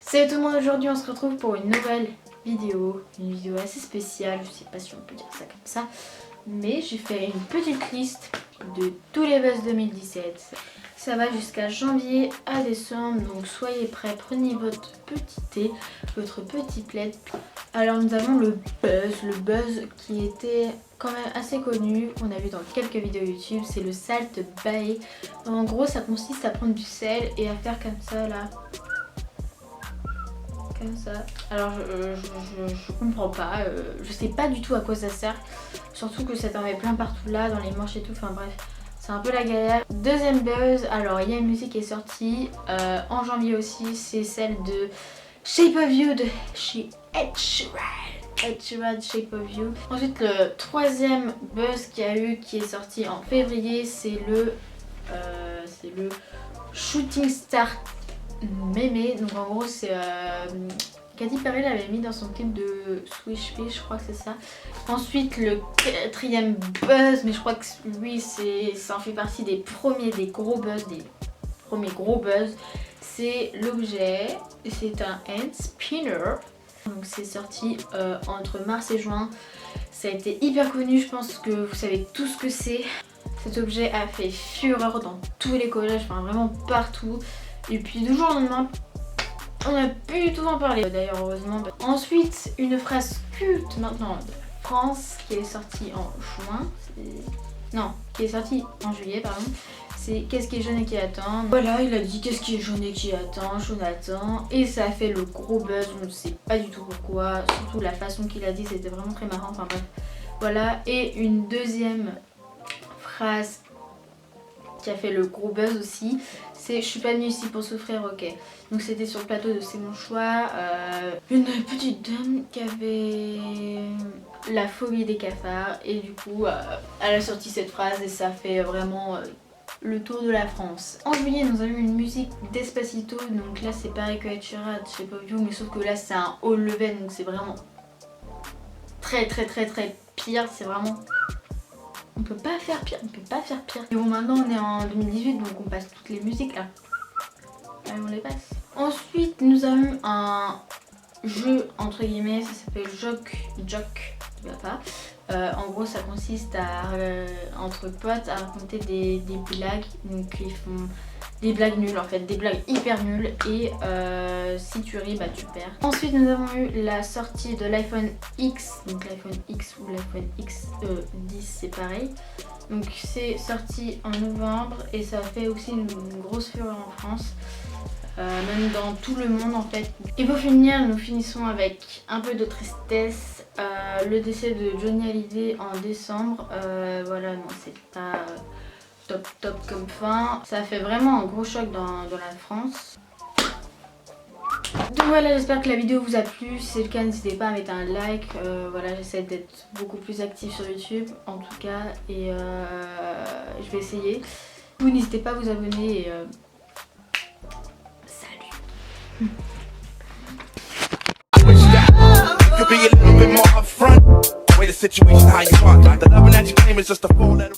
Salut tout le monde, aujourd'hui on se retrouve pour une nouvelle vidéo, une vidéo assez spéciale, je sais pas si on peut dire ça comme ça, mais j'ai fait une petite liste de tous les buzz 2017. Ça va jusqu'à janvier à décembre, donc soyez prêts, prenez votre petit thé, votre petit plaid. Alors nous avons le buzz qui était quand même assez connu, on a vu dans quelques vidéos YouTube, c'est le salt bae. En gros ça consiste à prendre du sel et à faire comme ça là. Comme ça. Alors je comprends pas, je sais pas du tout à quoi ça sert. Surtout que ça t'en met plein partout là, dans les manches et tout, enfin bref. C'est un peu la galère. Deuxième buzz, alors il y a une musique qui est sortie en janvier aussi, c'est celle de Shape of You de chez Ed Sheeran. Ed Sheeran, Shape of You. Ensuite le troisième buzz qu'il y a eu qui est sorti en février, c'est le Shooting Star Mémé. Donc en gros c'est Katy Perry l'avait mis dans son clip de Swish Fish, je crois que c'est ça. Ensuite le quatrième buzz, mais je crois que lui ça en fait partie des premiers gros buzz, c'est l'objet, c'est un hand spinner. Donc c'est sorti entre mars et juin, ça a été hyper connu, je pense que vous savez tout ce que c'est. Cet objet a fait fureur dans tous les collèges, enfin vraiment partout. Et puis du jour au lendemain, on n'a plus du tout en parler. D'ailleurs heureusement. Ensuite une phrase culte maintenant de France qui est sortie en juin. Non, qui est sortie en juillet pardon. C'est qu'est-ce qui est jaune et qui attend. Voilà, il a dit qu'est-ce qui est jaune et qui attend, Jonathan. Et ça a fait le gros buzz, on ne sait pas du tout pourquoi. Surtout la façon qu'il a dit, c'était vraiment très marrant. Enfin bref. Voilà, et une deuxième phrase qui a fait le gros buzz aussi, c'est je suis pas venue ici pour souffrir, ok. Donc c'était sur le plateau de C'est mon choix, une petite dame qui avait la phobie des cafards et du coup elle a sorti cette phrase et ça fait vraiment le tour de la France. En juillet nous avons eu une musique Despacito, donc là c'est pareil que Ed Sheeran, Shape of You, mais sauf que là c'est un haut level, donc c'est vraiment très pire, c'est vraiment... On peut pas faire pire, on peut pas faire pire. Et bon maintenant on est en 2018 donc on passe toutes les musiques là. Allez on les passe. Ensuite nous avons un jeu entre guillemets, ça s'appelle Joke, papa. En gros ça consiste à entre potes à raconter des blagues. Donc ils font des blagues nulles en fait, des blagues hyper nulles et si tu ris bah tu perds. Ensuite nous avons eu la sortie de l'iPhone X, donc l'iPhone X ou l'iPhone X 10 c'est pareil. Donc c'est sorti en novembre et ça a fait aussi une grosse fureur en France. Même dans tout le monde en fait. Et pour finir, nous finissons avec un peu de tristesse, le décès de Johnny Hallyday en décembre. Voilà, non c'est pas top comme fin. Ça a fait vraiment un gros choc dans la France. Donc voilà, j'espère que la vidéo vous a plu. Si c'est le cas, n'hésitez pas à mettre un like. Voilà, j'essaie d'être beaucoup plus active sur YouTube en tout cas. Et je vais essayer. Vous n'hésitez pas à vous abonner et Could be a little bit more upfront. Way the situation how you want. The loving that you claim is just a full letter.